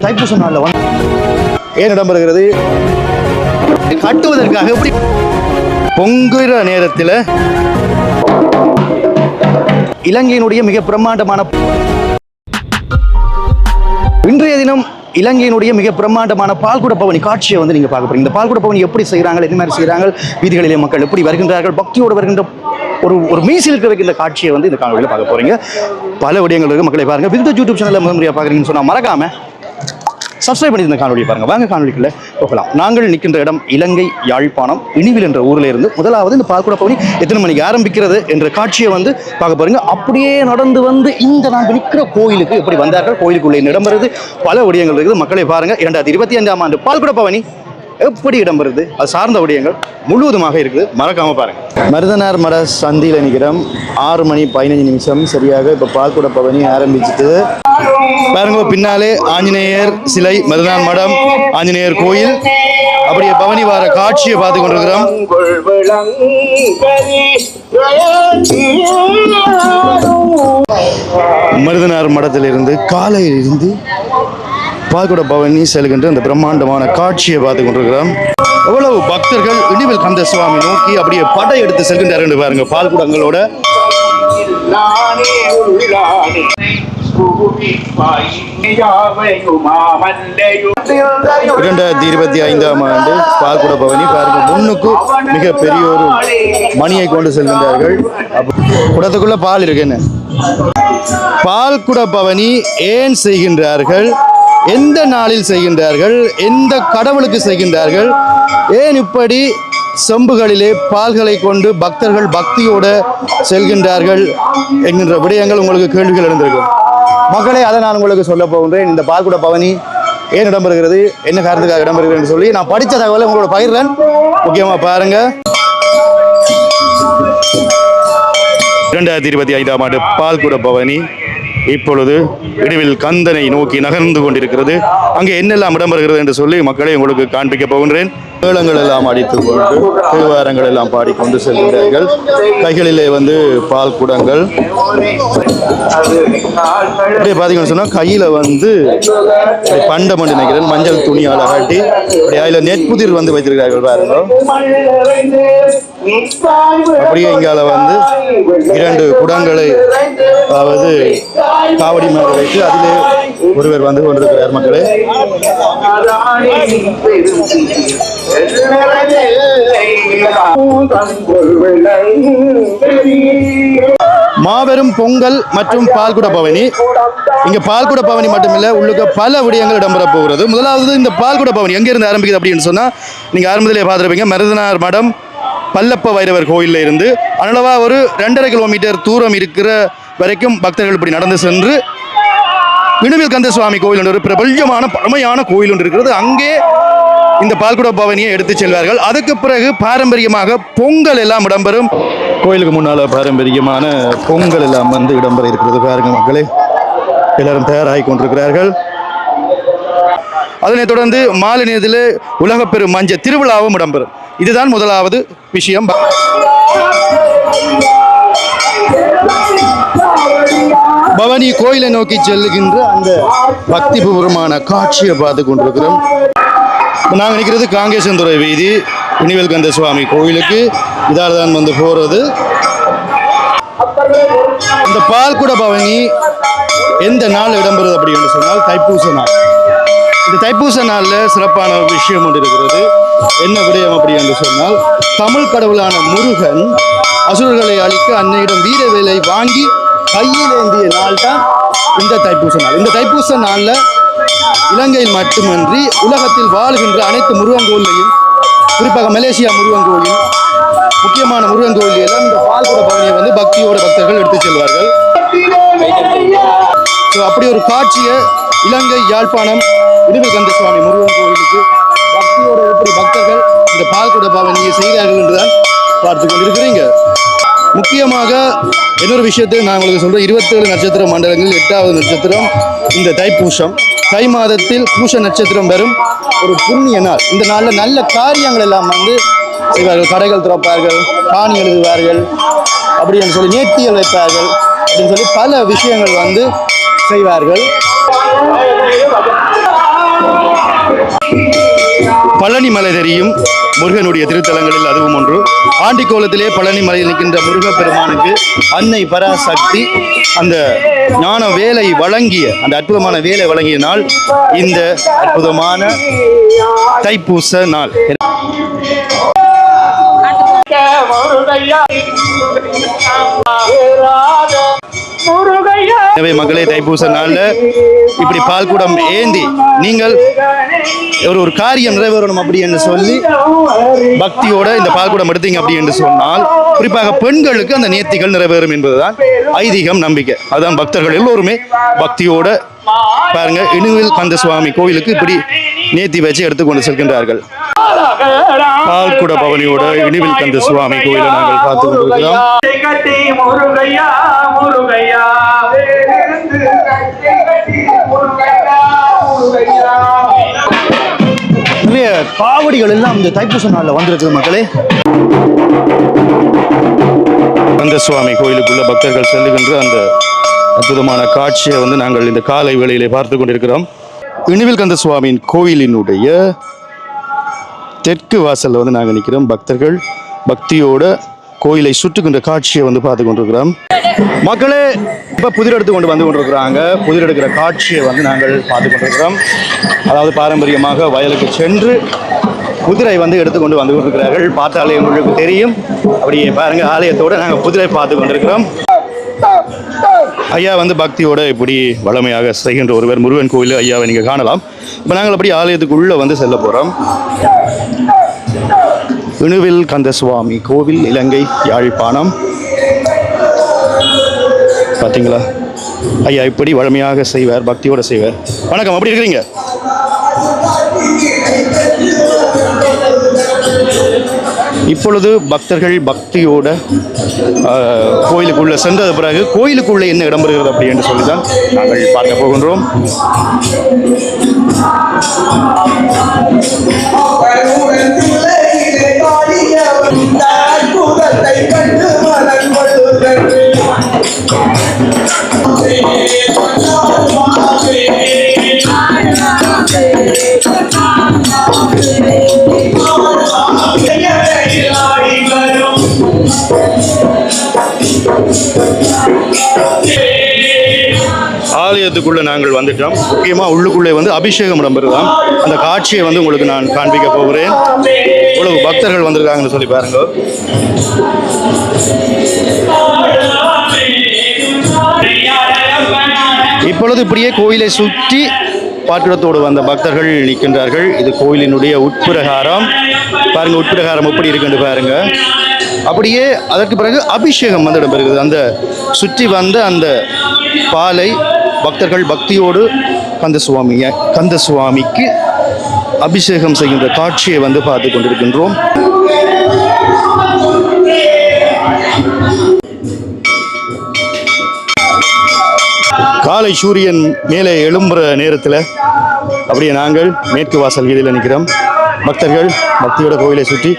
தைப்பூச நாளில் வந்து ஏன் இடம்பெறுகிறது கட்டுவதற்காக எப்படி பொங்குற நேரத்தில் இலங்கையினுடைய மிக பிரம்மாண்டமான இன்றைய தினம் இலங்கையினுடைய மிக பிரம்மாண்டமான பால்குட பவனி காட்சியை வந்து நீங்கள் பார்க்க போறீங்க. இந்த பால்குட பவனி எப்படி செய்கிறாங்க, என்ன மாதிரி செய்கிறாங்க, வீதிகளிலே மக்கள் எப்படி வருகின்றார்கள், பக்தியோடு வருகின்ற ஒரு மீசில் இருக்க வைக்கின்ற காட்சியை வந்து இந்த காணொலியில் பார்க்க போறீங்க. பல விடயங்கள் இருக்கு, மக்களை பாருங்க. விருது யூடியூப் சேனலில் முதன்முறையாக பார்க்குறீங்கன்னு சொன்னால் மறக்காம சப்ஸ்கிரைப் பண்ணி இந்த காணொலியை பாருங்க. வாங்க காணொலிக்குள்ள போகலாம். நாங்கள் நிற்கின்ற இடம் இலங்கை யாழ்ப்பாணம் இனிவில் என்ற ஊரில் இருந்து முதலாவது இந்த பால்குட பவனி எத்தனை மணிக்கு ஆரம்பிக்கிறது என்ற காட்சியை வந்து பார்க்க போறீங்க. அப்படியே நடந்து வந்து இந்த நாங்கள் நிற்கிற கோயிலுக்கு எப்படி வந்தார்கள், கோயிலுக்குள்ளே இடம்பெறுது பல விடயங்கள் இருக்குது. மக்களை பாருங்க. 2025ஆம் ஆண்டு பால்குட பவனி எப்படி இடம்பெறுது அது சார்ந்த விடயங்கள் முழுவதுமாக இருக்குது, மறக்காம பாருங்க. மருதனார் மட சந்தியில் நிற்கிறோம். 6 மணி 15 நிமிஷம் சரியாக இப்போ பால்குட பவனி ஆரம்பிச்சுட்டு பாருங்க. பின்னாலே ஆஞ்சநேயர் சிலை, மருதனார் மடம், ஆஞ்சநேயர் கோயில், அப்படியே பவனி வார காட்சியை பார்த்து கொண்டிருக்கிறோம். மருதனார் மடத்திலிருந்து காலையில் இருந்து பால்குட பவனி செல்கின்ற அந்த பிரம்மாண்டமான காட்சியை பார்த்து கொண்டிருக்கிறோம். எவ்வளவு பக்தர்கள் இனிவில் கந்த சுவாமி நோக்கி அப்படியே படை எடுத்து செல்கின்றார்கள் பாருங்க. பால்குடங்களோட 2025ஆம் ஆண்டு பால்குட பவனி பாருங்க. முன்னுக்கு மிக பெரிய ஒரு மணியை கொண்டு செல்கின்றார்கள். குடத்துக்குள்ள பால் இருக்குன்னு. பால்குட பவனி ஏன் செய்கின்றார்கள், எந்த நாளில் செய்கின்றார்கள், எந்த கடவுளுக்கு செய்கின்றார்கள், ஏன் இப்படி செம்புகளிலே பால்களை கொண்டு பக்தர்கள் பக்தியோடு செல்கின்றார்கள் என்கின்ற விடயங்கள் உங்களுக்கு கேள்விகள் எழுந்திருக்கும். மக்களே, அதை நான் உங்களுக்கு சொல்ல போகின்றேன். இந்த பால்குட பவனி ஏன் இடம்பெறுகிறது, என்ன காரணத்துக்காக இடம்பெறுகிறது என்று சொல்லி நான் படித்த தகவலை உங்களோட பகிர்றேன். முக்கியமாக பாருங்க. 2025ஆம் ஆண்டு பால்குட பவனி இப்பொழுது இடைவில் கந்தனை நோக்கி நகர்ந்து கொண்டிருக்கிறது. அங்கே என்னெல்லாம் இடம்பெறுகிறது என்று சொல்லி மக்களை உங்களுக்கு காண்பிக்க போகின்றேன். மேளங்கள் எல்லாம் அடித்துக் கொண்டு தேவாரங்கள் எல்லாம் பாடிக்கொண்டு செல்கின்றார்கள். கைகளிலே வந்து பால் குடங்கள். அப்படியே பார்த்தீங்கன்னு சொன்னால் கையில் வந்து பண்டம் என்று நினைக்கிறேன், மஞ்சள் துணியால் அகட்டி அப்படியே அதில் நெற்புதிர் வந்து வைத்திருக்கிறார்கள் பாருங்க. அப்படியே இங்கால வந்து 2 குடங்களை அதாவது காவடி மேல வைத்து அதிலே ஒருவர் வந்து கொண்டிருக்கிறார். மக்களே, மாபெரும் பொங்கல் மற்றும் பால்குட பவனி. இங்க பால்குட பவனி மட்டுமில்ல, உள்ளுக்க பல விடயங்கள் இடம்பெற போகிறது. முதலாவது இந்த பால்குட பவனி எங்க இருந்து ஆரம்பிக்குது அப்படின்னு சொன்னா, நீங்க ஆரம்பத்திலே பார்த்துருப்பீங்க, மருதனார் மடம் பல்லப்ப வைரவர் கோயிலில் இருந்து அனளவா ஒரு 2.5 கிலோமீட்டர் தூரம் இருக்கிற வரைக்கும் பக்தர்கள் இப்படி நடந்து சென்று இனிவில் கந்த சுவாமி கோயில் என்ற ஒரு பிரபல்யமான பழமையான கோயில் ஒன்று இருக்கிறது. அங்கே இந்த பால்குட பவனியை எடுத்து செல்வார்கள். அதுக்கு பிறகு பாரம்பரியமாக பொங்கல் எல்லாம் இடம்பெறும். கோயிலுக்கு முன்னால பாரம்பரியமான பொங்கல் எல்லாம் வந்து இடம்பெற இருக்கிறது. பாருங்க மக்களே, எல்லாரும் தயாராகி கொண்டிருக்கிறார்கள். அதனைத் தொடர்ந்து மாலை நேரத்தில் உலகப்பெரும் மஞ்ச திருவிழாவும் இடம்பெறும். இதுதான் முதலாவது விஷயம். பவனி கோயிலை நோக்கி செல்லுகின்ற அந்த பக்தி பூர்வமான காட்சியை பார்த்து கொண்டிருக்கிறோம். நாங்கள் நிற்கிறது காங்கேசந்துறை வீதி, இனிவில் கந்த சுவாமி கோயிலுக்கு இதால் தான் வந்து போறது. இந்த பால்குட பவனி எந்த நாள் இடம்பெறுது அப்படின்னு சொன்னால் தைப்பூச நாள். இந்த தைப்பூச நாளில் சிறப்பான விஷயம் ஒன்று இருக்கிறது. என்ன விடயம் அப்படி என்று சொன்னால், தமிழ் கடவுளான முருகன் அசுரர்களை அழிக்க அன்னையிடம் வீர வேலை வாங்கி கையில் ஏந்திய நாள் தான் இந்த தைப்பூச நாள். இந்த தைப்பூச நாளில் இலங்கையில் மட்டுமின்றி உலகத்தில் வாழ்கின்ற அனைத்து முருகன் கோயிலையும், குறிப்பாக மலேசியா முருகன் கோயில், முக்கியமான முருகன் கோயிலில் இந்த பால்குட பவனியை வந்து பக்தியோட பக்தர்கள் எடுத்து செல்வார்கள். அப்படி ஒரு காட்சியை இலங்கை யாழ்ப்பாணம் இனிவில் கந்த சுவாமி முருகன் கோயிலுக்கு பக்தியோட எப்படி பக்தர்கள் இந்த பால்குட பவனியை செய்கிறார்கள் என்றுதான் பார்த்து கொண்டிருக்கிறீங்க. முக்கியமாக இன்னொரு விஷயத்தை நான் உங்களுக்கு சொல்கிறேன். 27 நட்சத்திர மண்டலங்களில் 8வது நட்சத்திரம் இந்த தைப்பூசம். தை மாதத்தில் பூச நட்சத்திரம் வரும் ஒரு புண்ணிய நாள். இந்த நாளில் நல்ல காரியங்கள் எல்லாம் வந்து செய்வார்கள். கடைகள் திறப்பார்கள், காணி எழுதுவார்கள், அப்படின்னு சொல்லி நேர்த்திகள் வைப்பார்கள், அப்படின்னு சொல்லி பல விஷயங்கள் வந்து செய்வார்கள். பழனி மலை தெரியும், முருகனுடைய திருத்தலங்களில் அதுவும் ஒன்று. ஆண்டிக்கோலத்திலே பழனி மலையில் நிற்கின்ற முருகப்பெருமானுக்கு அன்னை பராசக்தி அந்த ஞான வேலை வழங்கிய, அந்த அற்புதமான வேலை வழங்கிய நாள் இந்த அற்புதமான தைப்பூச நாள். எனவே மக்களே, தைப்பூச நாள்ல இப்படி பால் குடம் ஏந்தி நீங்கள் ஒரு காரியம் நிறைவேறணும் அப்படி என்று சொல்லி பக்தியோட இந்த பால் குடம் எடுத்தீங்க அப்படி என்று சொன்னால் குறிப்பாக பெண்களுக்கு அந்த நேர்த்திகள் நிறைவேறும் என்பதுதான் ஐதீகம், நம்பிக்கை. அதுதான் பக்தர்கள் எல்லோருமே பக்தியோட பாருங்க இணுவில் கந்த சுவாமி கோயிலுக்கு இப்படி நேர்த்தி வச்சு எடுத்துக்கொண்டு செல்கின்றார்கள். பால்குட பவனியோட இணுவில் கந்த சுவாமி கோயிலை நாங்கள் பார்த்து கொண்டிருக்கிறோம். நிறைய காவடிகள் எல்லாம் இந்த தைப்பூச நாள்ல வந்திருக்குது மக்களே. கந்த சுவாமி கோயிலுக்குள்ள பக்தர்கள் செல்லுகின்ற அந்த அற்புதமான காட்சியை நாங்கள் இந்த காலை வேளையிலே பார்த்து கொண்டிருக்கிறோம். இணுவில் கந்த சுவாமியின் கோயிலினுடைய தெற்கு வாசல்ல நாங்கள் நிற்கிறோம். பக்தர்கள் பக்தியோட கோயிலை சுற்றுகின்ற காட்சியை பார்த்து கொண்டிருக்கிறோம். மக்களே, இப்போ புதிர் எடுத்து கொண்டு வந்து கொண்டிருக்கிறாங்க. புதிர் எடுக்கிற காட்சியை நாங்கள் பார்த்து கொண்டிருக்கிறோம். அதாவது பாரம்பரியமாக வயலுக்கு சென்று குதிரை எடுத்துக்கொண்டு வந்து கொண்டிருக்கிறார்கள். பார்த்தாலே உங்களுக்கு தெரியும். அப்படியே பாருங்க, ஆலயத்தோடு நாங்கள் குதிரை பார்த்து கொண்டிருக்கிறோம். ஐயா பக்தியோட இப்படி வளமையாக செய்கின்ற ஒருவர் முருகன் கோயில் ஐயாவை நீங்கள் காணலாம். இப்போ நாங்கள் அப்படி ஆலயத்துக்குள்ளே செல்ல போகிறோம். இணுவில் கந்த சுவாமி கோவில், இலங்கை, யாழ்ப்பாணம். பார்த்தீங்களா, ஐயா இப்படி வளமையாக செய்வார், பக்தியோட செய்வார். வணக்கம், அப்படி இருக்கிறீங்க? இப்பொழுது பக்தர்கள் பக்தியோட கோயிலுக்குள்ள சென்றது பிறகு கோயிலுக்குள்ளே என்ன இடம்பெறுகிறது அப்படி என்று சொல்லிதான் நாங்கள் பார்க்க போகின்றோம். ஆலயத்துக்குள்ள நாங்கள் வந்துட்டோம். முக்கியமா உள்ளுக்குள்ளே அபிஷேகம் இடம்பெறுதான். அந்த காட்சியை உங்களுக்கு நான் காண்பிக்க போகிறேன். இவ்வளவு பக்தர்கள் வந்திருக்காங்கன்னு சொல்லி பாருங்க. இப்பொழுது இப்படியே கோயிலை சுற்றி பாத்திரத்தோடு வந்த பக்தர்கள் நிற்கின்றார்கள். இது கோயிலினுடைய உட்பிரகாரம். பாருங்க, உட்பிரகாரம் எப்படி இருக்குன்னு பாருங்க. அப்படியே அதற்கு பிறகு அபிஷேகம் இடம்பெறுகிறது. அந்த சுற்றி வந்த அந்த பாலை பக்தர்கள் பக்தியோடு கந்த சுவாமிக்கு அபிஷேகம் செய்கின்ற காட்சியை பார்த்து கொண்டிருக்கின்றோம். காலை சூரியன் மேலே எழும்புற நேரத்தில் அப்படியே நாங்கள் மேற்கு வாசல் வீதியில் நிற்கிறோம். பக்தர்கள் பக்தியோட கோயிலை சுற்றி,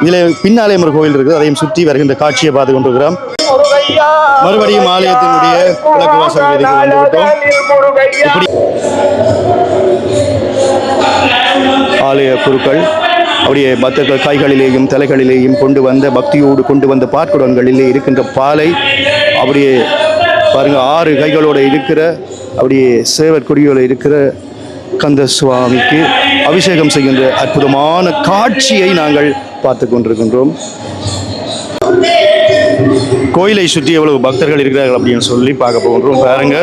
இதில் பின்னாலே ஒரு கோயில் இருக்குது, அதையும் சுற்றி வருகின்ற காட்சியை பார்த்து கொண்டிருக்கிறோம். மறுபடியும் ஆலயத்தினுடைய கிழக்கு வாசல் வீதிக்கு வந்துவிட்டோம். இப்படி ஆலய குருக்கள் அப்படியே பக்தர்கள் கைகளிலேயும் தலைகளிலேயும் கொண்டு வந்த பக்தியோடு கொண்டு வந்த பாற்குடங்களிலே இருக்கின்ற பாலை அப்படியே பாருங்க, 6 கைகளோடு இருக்கிற அப்படியே சேவர் கொடியோடு இருக்கிற கந்த சுவாமிக்கு அபிஷேகம் செய்கின்ற அற்புதமான காட்சியை நாங்கள் பார்த்து கொண்டிருக்கின்றோம். கோயிலை சுற்றி எவ்வளவு பக்தர்கள் இருக்கிறார்கள் அப்படின்னு சொல்லி பார்க்க போகின்றோம். பாருங்க,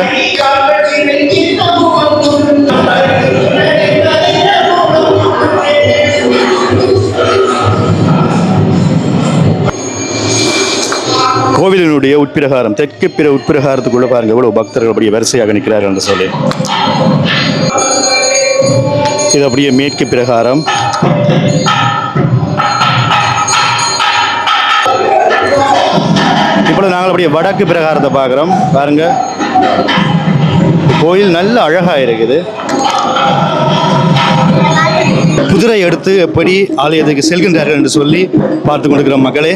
கோவிலினுடைய உட்பிரகாரம், தெற்கு பிற உட்பிரகாரத்துக்குள்ள பாருங்க எவ்வளவு பக்தர்கள் அப்படியே வரிசையாக நிற்கிறார்கள் என்று சொல்லி. இது அப்படியே மேற்கு பிரகாரம். இப்பொழுது நாங்கள் அப்படியே வடக்கு பிரகாரத்தை பார்க்குறோம். பாருங்க, கோயில் நல்ல அழகா இருக்குது. குதிரை எடுத்து எப்படி ஆலயத்துக்கு செல்கின்றார்கள் என்று சொல்லி பார்த்து கொண்டிருக்கிறோம் மக்களே.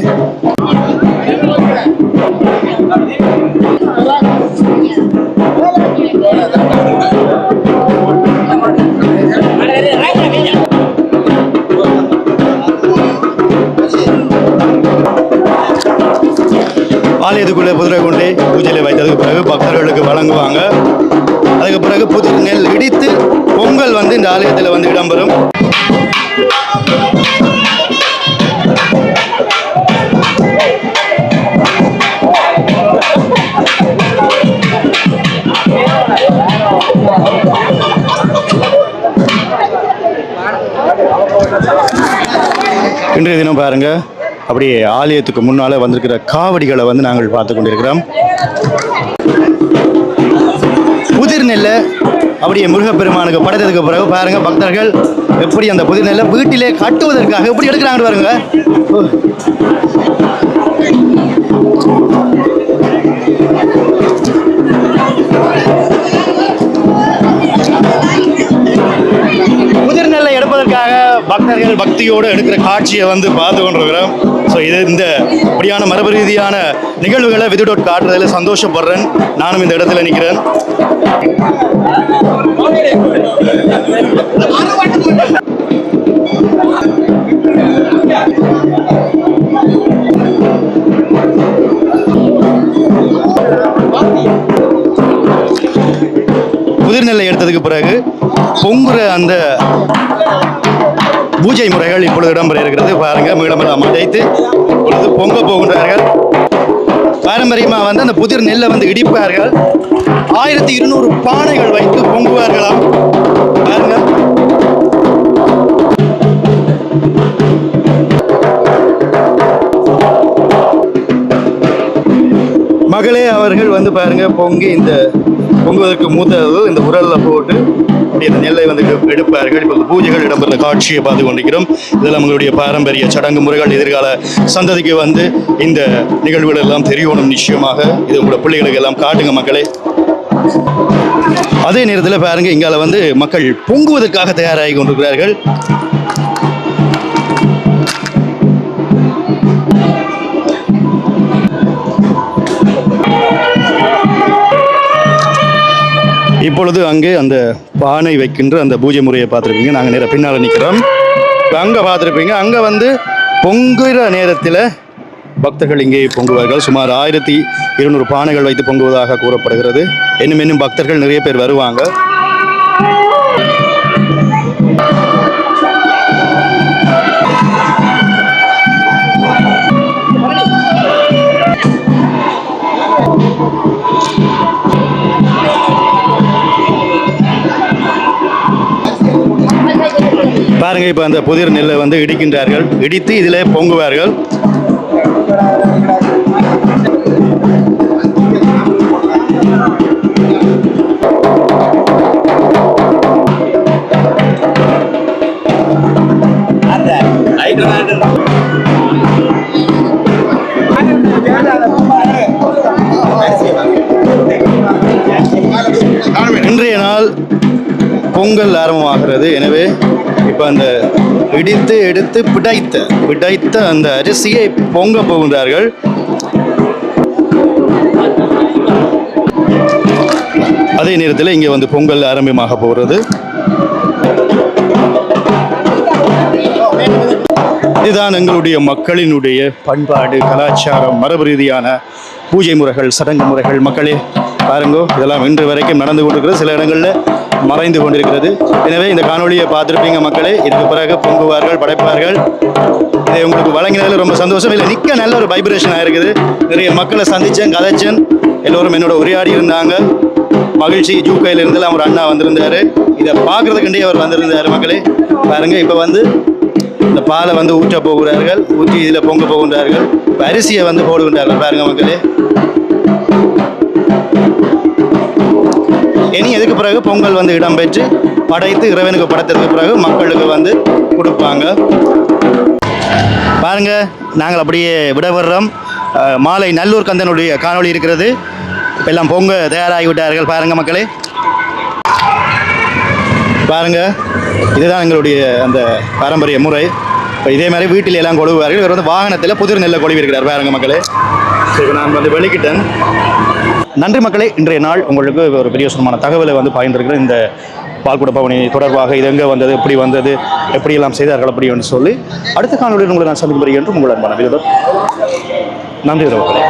ஆலயத்துக்குள்ளே புதிரை கொண்டு பூஜையில் வைத்ததுக்கு பிறகு பக்தர்களுக்கு வழங்குவாங்க. அதுக்கு பிறகு புதிர் நெல் இடித்து பொங்கல் வந்து இந்த ஆலயத்தில் வந்து இடம்பெறும். இன்றைய தினம் பாருங்க, அப்படியே ஆலயத்துக்கு முன்னால வந்திருக்கிற காவடிகளை வந்து நாங்கள் பார்த்து கொண்டிருக்கிறோம். புதிர் நெல்லை அப்படியே முருகப்பெருமானுக்கு படைத்ததுக்கு பிறகு பாருங்க பக்தர்கள் எப்படி அந்த புதிர் நெல்லை வீட்டிலே கட்டுவதற்காக எப்படி எடுக்கிறாங்க பாருங்க. புதிர் நெல்லை எடுப்பதற்காக பக்தர்கள் பக்தியோடு எடுக்கிற காட்சியை வந்து பார்த்து கொண்டிருக்கிறோம். ஸோ இது இந்த இப்படியான மரபு ரீதியான நிகழ்வுகளை விதிடோட் காட்டுறதில் சந்தோஷப்படுறேன். நானும் இந்த இடத்துல நிற்கிறேன். புதிர் நெல்லை எடுத்ததுக்கு பிறகு பொங்குற அந்த பூஜை முறைகள் இப்பொழுது இடம்பெற இருக்கிறது. பாருங்க, மீளமெல்லாம் அடைத்து இப்பொழுது பொங்க போகின்றார்கள். பாரம்பரியமாக வந்து அந்த புதிர் நெல்லை வந்து இடிப்பார்கள். 1200 பானைகள் வைத்து பொங்குவார்களாம். பாருங்க, மகளே அவர்கள் வந்து பாருங்க பொங்கி இந்த பொங்குவதற்கு மூத்தது இந்த உரல்ல போட்டு அப்படி இந்த நெல்லை வந்து எடுப்பார்கள். இப்போ பூஜைகள் இடம்பெற்ற காட்சியை பார்த்து கொண்டிருக்கிறோம். இதெல்லாம் நம்மளுடைய பாரம்பரிய சடங்கு முறைகள். எதிர்கால சந்ததிக்கு வந்து இந்த நிகழ்வுகள் எல்லாம் தெரியணும். நிச்சயமாக இது உங்களோட பிள்ளைகளுக்கு எல்லாம் காட்டுங்க மக்களே. அதே நேரத்தில் பாருங்க, இங்கால வந்து மக்கள் பொங்குவதற்காக தயாராகி கொண்டிருக்கிறார்கள். இப்பொழுது அங்கே அந்த பானை வைக்கின்ற அந்த பூஜை முறையை பார்த்துருப்பீங்க. நாங்கள் நேராக பின்னால் நிற்கிறோம். அங்கே பார்த்துருப்பீங்க, அங்கே வந்து பொங்குகிற நேரத்தில் பக்தர்கள் இங்கே பொங்குவார்கள். சுமார் 1200 பானைகள் வைத்து பொங்குவதாக கூறப்படுகிறது. இன்னும் பக்தர்கள் நிறைய பேர் வருவாங்க. பாருங்க, இப்போ அந்த புதிர் நெல்லை வந்து இடிக்கின்றார்கள். இடித்து இதில் பொங்குவார்கள். இன்றைய நாள் பொங்கல் ஆரம்பமாகிறது. எனவே இப்போ அந்த இடித்து எடுத்து பிடைத்த அந்த அரிசியை பொங்க போகின்றார்கள். அதே நேரத்தில் இங்கே வந்து பொங்கல் ஆரம்பமாக போகிறது. இதுதான் எங்களுடைய மக்களினுடைய பண்பாடு, கலாச்சாரம், மரபு ரீதியான பூஜை முறைகள், சடங்கு முறைகள். மக்களே பாருங்கோ, இதெல்லாம் இன்று வரைக்கும் நடந்து கொண்டிருக்கிறது. சில இடங்களில் மறைந்து கொண்டிருக்கிறது. எனவே இந்த காணொலியை பார்த்துருப்பீங்க மக்களே. இதுக்கு பிறகு பொங்குவார்கள், படைப்பார்கள். இதை உங்களுக்கு வழங்கினதில் ரொம்ப சந்தோஷம். இல்லை நிற்க நல்ல ஒரு வைப்ரேஷன் ஆகிருக்குது. நிறைய மக்களை சந்தித்தேன், கதைச்சேன். எல்லோரும் என்னோட உரையாடி இருந்தாங்க. மகிழ்ச்சி. ஜூக்கையில் இருந்தெல்லாம் ஒரு அண்ணா வந்திருந்தார். இதை பார்க்குறதுக்குண்டே அவர் வந்திருந்தார். மக்களே பாருங்கள், இப்போ வந்து இந்த பாலை வந்து ஊற்ற போகிறார்கள். ஊற்றி இதில் பொங்க போகின்றார்கள். அரிசியை வந்து போடுகின்றார்கள். பாருங்கள் மக்களே. இனி எதுக்கு பிறகு பொங்கல் வந்து இடம்பெற்று படைத்து இறைவனுக்கு படைத்ததுக்கு பிறகு மக்களுக்கு வந்து கொடுப்பாங்க. பாருங்க, நாங்கள் அப்படியே விடவர்றோம். மாலை நல்லூர் கந்தனுடைய காணொளி இருக்கிறது. எல்லாம் பொங்க தயாராகிவிட்டார்கள். பாருங்க மக்களே, பாருங்க, இதுதான் எங்களுடைய அந்த பாரம்பரிய முறை. இதே மாதிரி வீட்டில் எல்லாம் கொழுவார்கள். இவர் வந்து வாகனத்தில் புதிர் நெல்லை கொழுவிருக்கிறார். பாருங்க மக்களே. சரி, நான் வந்து வெளிக்கிட்டேன். நன்றி மக்களே. இன்றைய நாள் உங்களுக்கு ஒரு பிரயோசனமான தகவலை வந்து பகிர்ந்திருக்கிறேன். இந்த பால்குட பவனி தொடர்பாக இது எங்கே வந்தது, எப்படி வந்தது, எப்படியெல்லாம் செய்தார்கள் அப்படி என்று சொல்லி அடுத்த காணொலியில் உங்களை நான் சந்திக்க என்று உங்கள் அன்பான நன்றி மக்களே.